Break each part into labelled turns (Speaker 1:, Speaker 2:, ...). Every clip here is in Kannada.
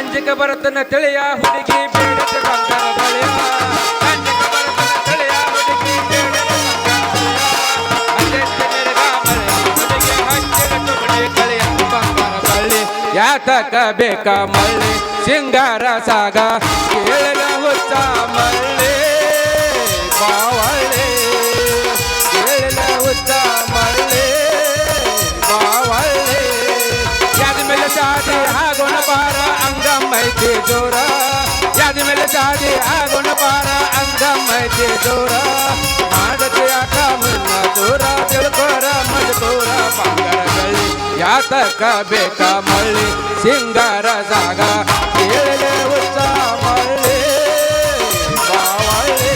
Speaker 1: ಅಂಜಿಕೆ ಬರುತ್ತನ ತಿಳಿಯ ಹುಡುಗಿ ಬೇಡದ ಬಂಗಾರ ಬಳಿಯ ಅಂಜಿಕೆ ಬರುತ್ತನ ತಿಳಿಯ ಹುಡುಗಿ ಬೇಡದ ಬಂಗಾರ ಬಳಿ ಯಾತಕ ಬೇಕ ಮಳ್ಳಿ ಸಿಂಗಾರ ಸಾಗ ಕೇಳಲ ಹುಚ್ಚ ಮಳ್ಳಿ ಬಾವಳ್ಳಿ ಕೇಳಲ ಹುಚ್ಚ ಮಳ್ಳಿ ಬಾವಳ್ಳಿ ಯಾದ ಮೇಲೆ ಶಾದಿ ಆಗೋಣ ಬಾರ ಅಂಗಮ್ಮೈತಿ ಜೋರ ಯಾದ ಮೇಲೆ ಶಾದಿ ಆಗೋಣ ಬಾರ ಅಂಗಮ್ಮೈತಿ ಜೋರ ಮಾಡತಿ ಯಾಕ ಮುನ್ನ ದೂರ ತಿಳ್ಕೋರ ಮಜದೂರ ಬಂಗಾರ ಬಳ್ಳಿ ಯಾತಕ ಬೇಕ ಮಳ್ಳಿ ಸಿಂಗಾರ ಜಾಗ ಕೇಳಲೆ ಹುಚ್ಚ ಮಳ್ಳಿ ಬಾವಳ್ಳಿ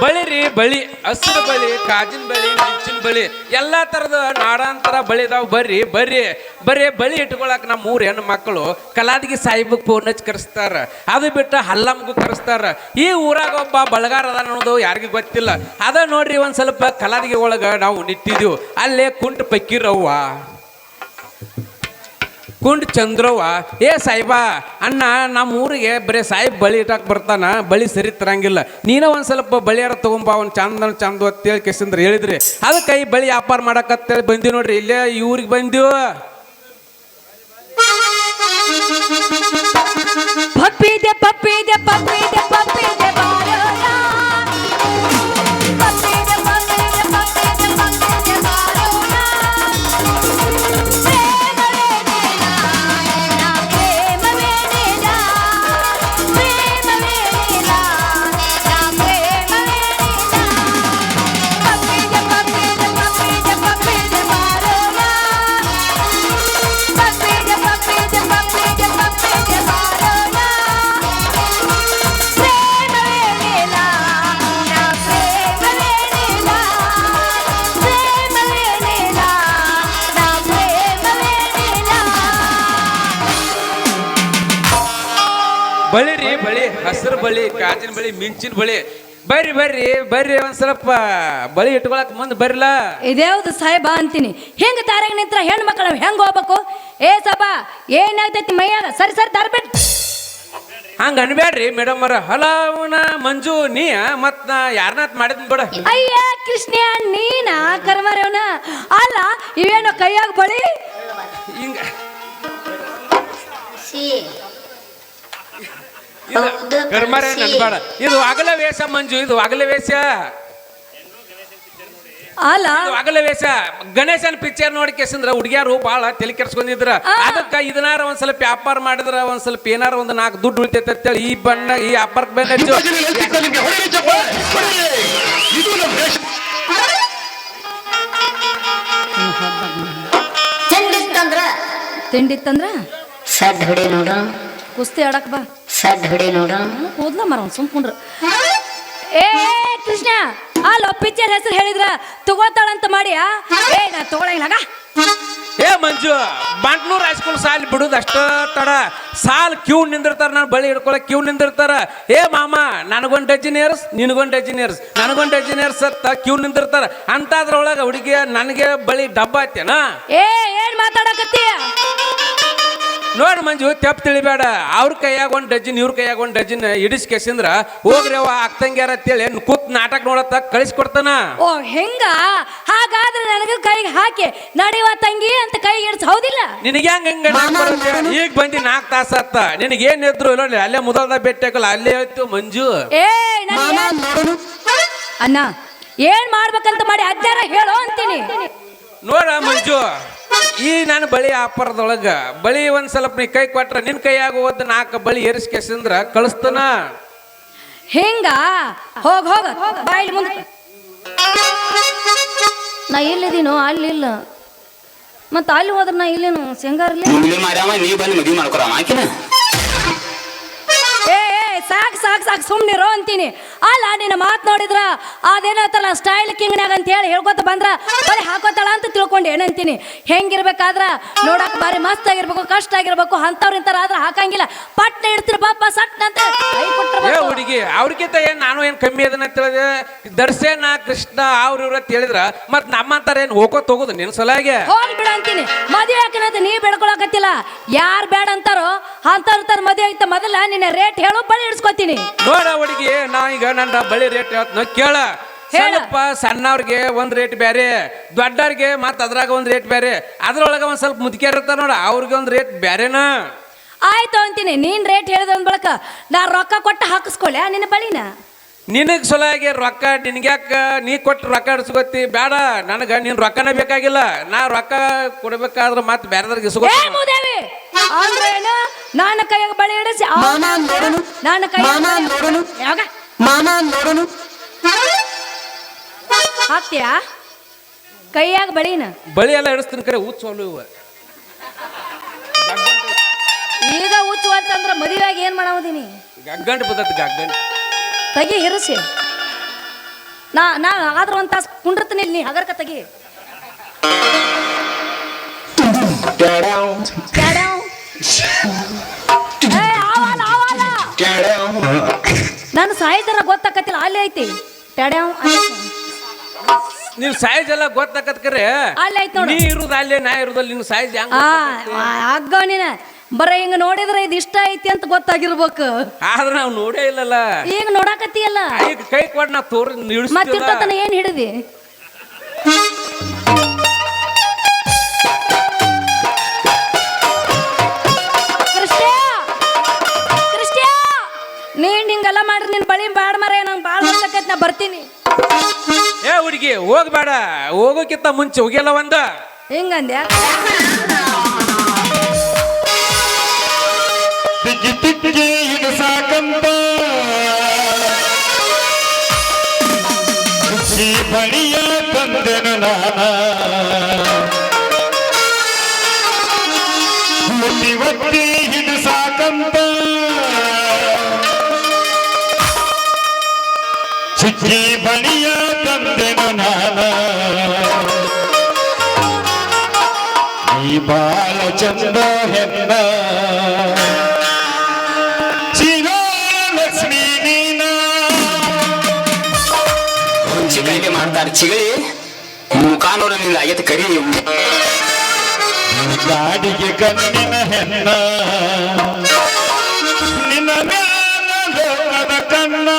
Speaker 1: ಬಳಿರಿ ಬಳಿ ಹಸಿರು ಬಳಿ ಕಾಜಿನ ಬಳಿ ಮಿಂಚಿನ ಬಳಿ ಎಲ್ಲಾ ತರದ ನಾಡಾಂತರ ಬಳಿ ಇದಾವ್ ಬರ್ರಿ ಬರ್ರಿ ಬರೀ ಬಳಿ ಇಟ್ಕೊಳಕ್ ನಮ್ಮ ಊರ್ ಹೆಣ್ಣು ಮಕ್ಕಳು ಕಲಾದಿಗೆ ಸಾಹಿಬಕ್ ಫೋನ್ ಹಚ್ಚಿ ಕರೆಸ್ತಾರ ಅದು ಬಿಟ್ಟು ಹಲ್ಲಮ್ಗೂ ಕರೆಸ್ತಾರ ಈ ಊರಾಗ ಒಬ್ಬ ಬಳಗಾರ ಅದ ಅನ್ನೋದು ಯಾರಿಗೂ ಗೊತ್ತಿಲ್ಲ ಅದ ನೋಡ್ರಿ ಒಂದ್ ಸ್ವಲ್ಪ ಕಲಾದಿಗೆ ಒಳಗ ನಾವು ನಿಂತಿದ್ದೀವಿ ಅಲ್ಲೇ ಕುಂಟ ಪಕ್ಕಿರವ್ವ ಕುಂಡ್ ಚಂದ್ರವ್ವ ಏ ಸಾಯಿಬಾ ಅಣ್ಣ ನಮ್ಮ ಊರಿಗೆ ಬರೀ ಸಾಯಿಬ್ ಬಳಿ ಇಟ್ಟಾಕ್ ಬರ್ತಾನ ಬಳಿ ಸರಿ ತರಂಗಿಲ್ಲ ನೀನ ಒಂದ್ ಸ್ವಲ್ಪ ಬಳಿಯಾರ ತಗೊಂಬ ಅವ್ನು ಚಂದ ಅಂತೇಳಿ ಕೆಸಂದ್ರ ಹೇಳಿದ್ರಿ ಅದಕ್ಕೆ ಈ ಬಳಿ ವ್ಯಾಪಾರ ಮಾಡಕತ್ತೇಳಿ ಬಂದೀವಿ ನೋಡ್ರಿ ಇಲ್ಲೇ ಈ ಊರಿಗೆ ಬಂದೀವು
Speaker 2: ಪಪ್ಪಿದೆ ಪಪ್ಪಿದೆ ಪಪ್ಪಿದೆ ಪಪ್ಪಿದೆ
Speaker 1: ಬಳಿರಿ ಬಳಿ ಹಸಿರು ಬಳಿ ಕಾಜಿನ ಬಳಿ ಮಿಂಚಿನ ಬಳಿ ಬರ್ರಿ ಬರ್ರಿ ಬರ್ರಿ ಒಂದ್ ಸ್ವಲ್ಪ ಬಳಿ ಇಟ್ಕೊಳಕ್ ಮುಂದೆ ಬರ್ಲ
Speaker 2: ಇದ್ಯಾವ್ದು ಸಾಹೇಬ ಅಂತೀನಿ ಹೆಂಗ ತಾರಾಗ ನಿಂತ್ರ ಹೆಣ್ಣು ಮಕ್ಕಳು ಹೆಂಗ ಹೋಗ್ಬೇಕು ಏ ಸಬಾ ಏನಾಗ್ತೈತಿ ಮೈಯಾಗ ಸರಿ ಸರಿ ತರ್ಬಿಟ್
Speaker 1: ಹಂಗ ಅನ್ಬ್ಯಾಡ್ರಿ ಮೇಡಮ್ ಅವ್ರ ಹಲವನ ಮಂಜು ನೀ ಮತ್ ನಾ ಯಾರನ್ನಾತ್ ಮಾಡಿದ್ನ ಬಿಡ
Speaker 2: ಅಯ್ಯ ಕೃಷ್ಣ ನೀನ ಕರ್ಮರವನ ಅಲ್ಲ ಇವೇನೋ ಕೈಯಾಗ ಬಳಿ
Speaker 1: ಹಿಂಗ ಕರ್ಮರೇ ನನ್ಬೇಡ ಇದು ಅಗಲ ವೇಷ ಮಂಜು ಇದು ಅಗಲ ವೇಷ
Speaker 2: ಅಲ್ಲ
Speaker 1: ಅಗಲ ವೇಷ ಗಣೇಶನ್ ಪಿಕ್ಚರ್ ನೋಡಿ ಕೇಸಂದ್ರ ಹುಡುಗಿಯಾರು ಬಾಳ ತಲೆ ಕೆಡ್ಸ್ಕೊಂಡಿದ್ರ ಅದಕ್ಕ ಇದನ್ನಾರ ಒಂದ್ ಸ್ವಲ್ಪ ವ್ಯಾಪಾರ ಮಾಡಿದ್ರ ಒಂದ್ ಸ್ವಲ್ಪ ಏನಾರ ಒಂದ್ 4 ದುಡ್ಡು ಉಳಿತೈತೆ ಅಂತೇಳಿ ಈ ಬಣ್ಣ ಈ ವ್ಯಾಪಾರಕ್ಕೆ ಬಂದ
Speaker 2: ತಿಂಡಿತ್ತಂದ್ರ
Speaker 3: ಸಡ್ ಹೊಡೆ ನೋಡ
Speaker 2: ಕುಸ್ತಿ ಆಡಕ್ ಬಾ
Speaker 3: ಸಡ್ ಹೊಡೆ ನೋಡ
Speaker 2: ಕೂದ್ಲ ಮರ ಸುಮ್ಕೊಂಡ್ರ ಏ ಕೃಷ್ಣ ಅಲ್ಲ ಪಿಕ್ಚರ್ ಹೆಸರು ಹೇಳಿದ್ರ ತಗೋತಾಳಂತ ಮಾಡಿಯಾ ಏ ನಾ ತಗೊಳಂಗಿಲ್ಲ
Speaker 1: ಏ ಮಂಜು ಬಂಟ್ನೂರ್ ಹೈಸ್ಕೂಲ್ ಸಾಲಿ ಬಿಡುದು ಅಷ್ಟ ತಡ ಸಾಲ್ ಕ್ಯೂ ನಿಂದಿರ್ತಾರ ನಾನು ಬಳಿ ಹಿಡ್ಕೊಳಕ್ ಕ್ಯೂ ನಿಂದಿರ್ತಾರ ಏ ಮಾಮ ನನಗೊಂದು ಡಜನ್ ಏರ್ಸ್ ನಿನಗೊಂದು ಡಜನ್ ಏರ್ಸ್ ನನಗೊಂದು ಡಜನ್ ಏರ್ಸ್ ಅಂತ ಕ್ಯೂ ನಿಂದಿರ್ತಾರ ಅಂತದ್ರೊಳಗ ಹುಡುಗಿ ನನಗೆ ಬಳಿ ಡಬ್ಬ ಐತೇನ
Speaker 2: ಏ ಏನ್ ಮಾತಾಡಕತ್ತೀಯ
Speaker 1: ನೋಡ್ ಮಂಜು ತೆಪ್ಪ ತಿಳಿಬೇಡ ಅವ್ರ ಕೈಯಾಗ ಒಂದ್ ಡಜನ್ ಇವ್ರ ಕೈಯಾಗ ಒಂದ್ ಡಜನ್ ಇಡಿಸ್ ಕೆಸಿಂದ್ರ ಹೋಗ್ರಿ ಅವ ಆಗ್ತಂಗ್ಯಾರ ಅಂತೇಳಿ ಕೂತ್ ನಾಟಕ ನೋಡತ್ತ ಕಳಿಸ್ಕೊಡ್ತಾನ
Speaker 2: ಓ ಹೆಂಗ ಹಾಗಾದ್ರೆ ನನಗ ಕೈಗೆ ಹಾಕಿ ನಡಿವ ತಂಗಿ ಅಂತ ಕೈ ಹಿಡ್ಸ್ ಹೌದಿಲ್ಲ
Speaker 1: ನಿನಗೆ ಹೆಂಗ ಈಗ ಬಂದಿ 4 ತಾಸ ಆತ ನಿನಗೇನ್ ಇದ್ರು ನೋಡಿ ಅಲ್ಲೇ ಮುದಲ್ದ ಬೆಟ್ಟಕಲ್ಲ ಅಲ್ಲೇ ಹೇಳ್ತು ಮಂಜು
Speaker 2: ಏ ಅಣ್ಣ ಏನ್ ಮಾಡ್ಬೇಕಂತ ಮಾಡಿ ಅಜ್ಜಾರ ಹೇಳೋ ಅಂತೀನಿ
Speaker 1: ನೋಡ ಮಂಜು ಈ ನಾನು ಬಳಿ ವ್ಯಾಪಾರದೊಳಗ ಬಳಿ ಒಂದ್ ಸ್ವಲ್ಪ ನೀ ಕೈ ಕೊಟ್ರ ನಿನ್ ಕೈಯಾಗ ಹೋದ್ 4 ಬಳಿ ಏರಿಸ್ಕೆಸಂದ್ರ ಕಳಿಸ್ತಾನ
Speaker 2: ಹಿಂಗ ಹೋಗ ಹೋಗ ಬಾಯಿಲಿ ಮುಂದೆ ನಾ ಎಲ್ಲಿದ್ದೀನೋ ಅಲ್ಲಿಲ್ಲ ಮತ್ತ ಅಲ್ಲಿ ಹೋದ್ರ ನಾ ಇಲ್ಲೇನು ಶೇಂಗಾರ್ಲಿ
Speaker 3: ನೀ ಬಂದು ಮದುವೆ ಮಾಡ್ಕೊರ ಆಕಿನ
Speaker 2: ಏ ಸಾಕು ಸಾಕು ಸಾಕು ಸುಮ್ಮನಿರೋ ಅಂತೀನಿ. ಅಲ್ಲ ನಿನ್ನ ಮಾತು ನೋಡಿದ್ರ ಅದೇನತ್ತಲ್ಲ ಸ್ಟೈಲ್ ಕಿಂಗ್ನಾಗ ಅಂತ ಹೇಳಿ ಹೇಳ್ಕೊತ ಬಂದ್ರ ಬರೀ ಹಾಕೋತಾಳ ಅಂತ ತಿಳ್ಕೊಂಡು ಏನಂತೀನಿ. ಹೆಂಗಿರ್ಬೇಕಾದ್ರ ನೋಡಕ್ ಬಾರಿ ಮಸ್ತ್ ಆಗಿರ್ಬೇಕು, ಕಷ್ಟ ಆಗಿರ್ಬೇಕು. ಅಂತವ್ರ ಇಂತರ ಆದ್ರ ಹಾಕಂಗಿಲ್ಲ. ಪಟ್ನ ಇಡ್ತೀರಿ ಪಾಪ ಸಟ್ನ ಅಂತ ಕೈ
Speaker 1: ಏ
Speaker 2: ಕೊಟ್ಟಿರ್ಬೇಕು.
Speaker 1: ಹುಡುಗಿ ಅವ್ರಿಗಿಂತ ಏನ್ ನಾನು ಏನ್ ಕಮ್ಮಿ ಅದನ್ನ ತಿಳಿದೆ. ದರ್ಶನ ಕೃಷ್ಣ ಇವ್ರ ಹೇಳಿದ್ರ ಮತ್ ನಮ್ಮಂತಾರ ಏನ್ ಹೋಗೋತ್ ಹೋಗುದು ನಿನ್ ಸಲಾಗೆ
Speaker 2: ಹೋಗಿ ಬಿಡ ಅಂತೀನಿ. ಮದುವೆ ಹಾಕನಂತ ನೀ ಬೆಳ್ಕೊಳಕತ್ತಿಲ್ಲ. ಯಾರು ಬೇಡ ಅಂತಾರೋ ಅಂತವ್ರ ಮದುವೆ ಆಗಿತ್ತ ಮೊದಲ ನಿನ್ನ ರೇಟ್ ಹೇಳು, ಬಳಿ ಇಡ್ಸ್ಕೊತೀನಿ.
Speaker 1: ನೋಡ ಹುಡುಗಿ ನಾ ಈಗ ನನ್ನ ಬಳಿ ರೇಟ್ ಹೇಳ್ತೀನಿ ಕೇಳ. ಸ್ವಲ್ಪ ಸಣ್ಣವ್ರಿಗೆ ಒಂದ್ ರೇಟ್ ಬೇರೆ, ದೊಡ್ಡವ್ರಿಗೆ ಮತ್ ಅದ್ರಾಗ ಒಂದ್ ರೇಟ್ ಬೇರೆ, ಅದ್ರೊಳಗ ಒಂದ್ ಸ್ವಲ್ಪ ಮುದುಕಿಯರ್ ಇರ್ತಾರ ನೋಡ ಅವ್ರಿಗೆ ಒಂದ್ ರೇಟ್ ಬೇರೆನಾ.
Speaker 2: ಆಯ್ತು ಅಂತೀನಿ. ನೀನ್ ರೇಟ್ ಹೇಳಿದ ಒಂದ್ ಬಳಕ ನಾ ರೊಕ್ಕ ಕೊಟ್ಟು ಹಾಕಿಸ್ಕೊಳ್ಳೆ ನಿನ್ನ ಬಳಿನ.
Speaker 1: ನಿನಗ್ ಸೊಲಾಗಿ ರೊಕ್ಕ ನಿನ್ಗ್ಯಾಕ ನೀ ಕೊಟ್ಟು ರೊಕ್ಕ ಇಡ್ಸ್ಕೊತಿ ಬೇಡ. ನನಗ ನೀನ್ ರೊಕ್ಕನೇ ಬೇಕಾಗಿಲ್ಲ. ನಾ ರೊಕ್ಕ ಕೊಡ್ಬೇಕಾದ್ರ ಮತ್ ಬೇರೆದ್ರಿಗೆ
Speaker 2: ಏ
Speaker 1: ಇಸ್ಕೊತೀನಿ.
Speaker 2: ಮೂದೇವಿ ಅಂದ್ರೆ ಏನು? ನನ್ನ ಕೈಯಾಗ ಬಳಿ ಇಡಿಸಿ ನನ್ನ ಕೈ ಯಾವಾಗ ಹಾಕ್ತೀಯಾ ಕೈಯಾಗ ಬಳಿನ?
Speaker 1: ಬಳಿ ಎಲ್ಲ ಇಡಿಸ್ತೀನಿ ಕರೆ ಊದ್ಸೋಲು ಇವ
Speaker 2: ಈಗ ಹುಚ್ಚು ಅಂತಂದ್ರ ಮದುವೆಯಾಗಿ ಏನ್ ಮಾಡೋದೀನಿ?
Speaker 1: ಗಗ್ಗಂಟು ಬದತ್ ಗಗ್ಗಂಟು
Speaker 2: ತೆಗಿ ಹಿರಿಸಿ. ನಾ ಆದ್ರೂ ಒಂದ್ ತಾಸು ಕುಂಡಿರ್ತೀನಿ. ನೀ ಹಗರ್ಕ ತೆಗಿ. ನಾನು ಸಾಯಿತರ ಗೊತ್ತಾಕತಿಲ್ಲ. ಅಲ್ಲಿ ಐತಿ ಟ್ಯಾಡ್ಯಾವ್
Speaker 1: ನೀನ್ ಸೈಜ್ ಎಲ್ಲ ಗೊತ್ತಾಕತ್ ಕರೆ
Speaker 2: ಅಲ್ಲಿ ಐತಿ ನೋಡು.
Speaker 1: ನೀ ಇರುದ ಅಲ್ಲೇ ನಾ ಇರುದಲ್ಲಿ ನಿನ್ ಸೈಜ್ ಹೆಂಗ
Speaker 2: ಅಗ್ಗ ನೀನ ಬರ ಹಿಂಗ ನೋಡಿದ್ರೆ ಇದು ಇಷ್ಟ ಐತಿ ಅಂತ ಗೊತ್ತಾಗಿರ್ಬೇಕು.
Speaker 1: ಆದ್ರೆ ನಾವು ನೋಡೇ ಇಲ್ಲಲ್ಲ.
Speaker 2: ಈಗ ನೋಡಾಕತ್ತಿಯಲ್ಲ
Speaker 1: ಈಗ ಕೈ ಕೊಡ್ ನಾ ತೋರ್
Speaker 2: ಮತ್ತಿರ್ತತನ ಏನ್ ಹಿಡಿದಿ? ನೀನ್ ಹಿಂಗೆಲ್ಲ ಮಾಡ್ರಿ ನಿನ್ ಬಳಿ ಬ್ಯಾಡ ಮರ. ನಂಗೆ ಬಾಳ ಗೊತ್ತಾಕೈತಿ, ನಾ ಬರ್ತೀನಿ.
Speaker 1: ಏ ಹುಡುಗಿ ಹೋಗ್ಬೇಡ. ಹೋಗೋಕ್ಕಿಂತ ಮುಂಚೆ ಹೋಗಿಲ್ಲ ಒಂದ
Speaker 2: ಹಿಂಗಂದ್ಯ
Speaker 4: ಸಾಕಂತ ಬಳಿಯ ತಂದೆನು ನಾನ ಒತ್ತಿ ಹಿಡು ಸಾಕಂತ ಚಿಕ್ಕಿ ಬಳಿಯ ತಂದೆನು ನಾನ ಈ ಬಾಳ ಚಂದ ಹೆಣ್ಣ ಲಕ್ಷ್ಮೀ ನೀನ
Speaker 5: ಚಿಗಳಿಗೆ ಮಾಡ್ತಾರೆ. ಚಿಗಳಿ ಮುಖಾನೂರ ನಿಂದ ಆಗೈತೆ ಕರಿ.
Speaker 4: ಗಾಡಿಗೆ ಕಣ್ಣಿನ ಹೆಣ್ಣ ನಿನ್ನ ಮ್ಯಾಲ ಲೋಕದ ಕಣ್ಣ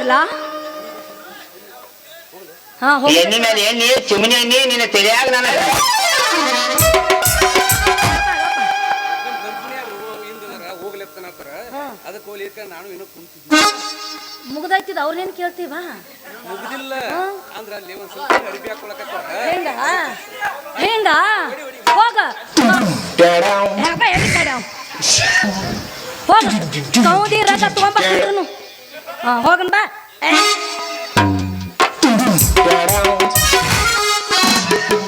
Speaker 2: ಹೋಗಲ್ಲ ಹಾ ಹೋಗ
Speaker 5: ಎಣ್ಣೆ ಮೇಲೆ ಎಣ್ಣೆ ಚಿಮಣಿ ಎಣ್ಣೆ ನಿನ್ನ ತಿಳಿಯಾಗ ನಾನು
Speaker 1: ಹೋಗ್ಲಿತ್ತನತ್ತಾರ ಅದಕ್ಕೆ ಹೋಗ್ಲಿಕ್ಕ ನಾನು ಏನೋ ಕುಂತಿದ್ದೆ
Speaker 2: ಮುಗ್ದಾಯ್ತಿದ್ ಅವ್ರನ್ನೇನ್ ಕೇಳ್ತೀವ
Speaker 1: ಮುಗ್ದಿಲ್ಲ ಅಂದ್ರ ಅಲ್ಲಿ ಒಂದ್ ಸ್ವಲ್ಪ ಅರಿವಿ ಹಾಕೊಳಕತ್ತಾರ
Speaker 2: ಹೆಂಗ ಹೆಂಗ ಹೋಗ ಯಾಕ ಎಲ್ಲಿ ಕಡ್ಯಾವ್? ಹೋಗ ಕೌದಿ ರಥ ತಗೊಂಬ ಹೋಗನ್ ಬಾ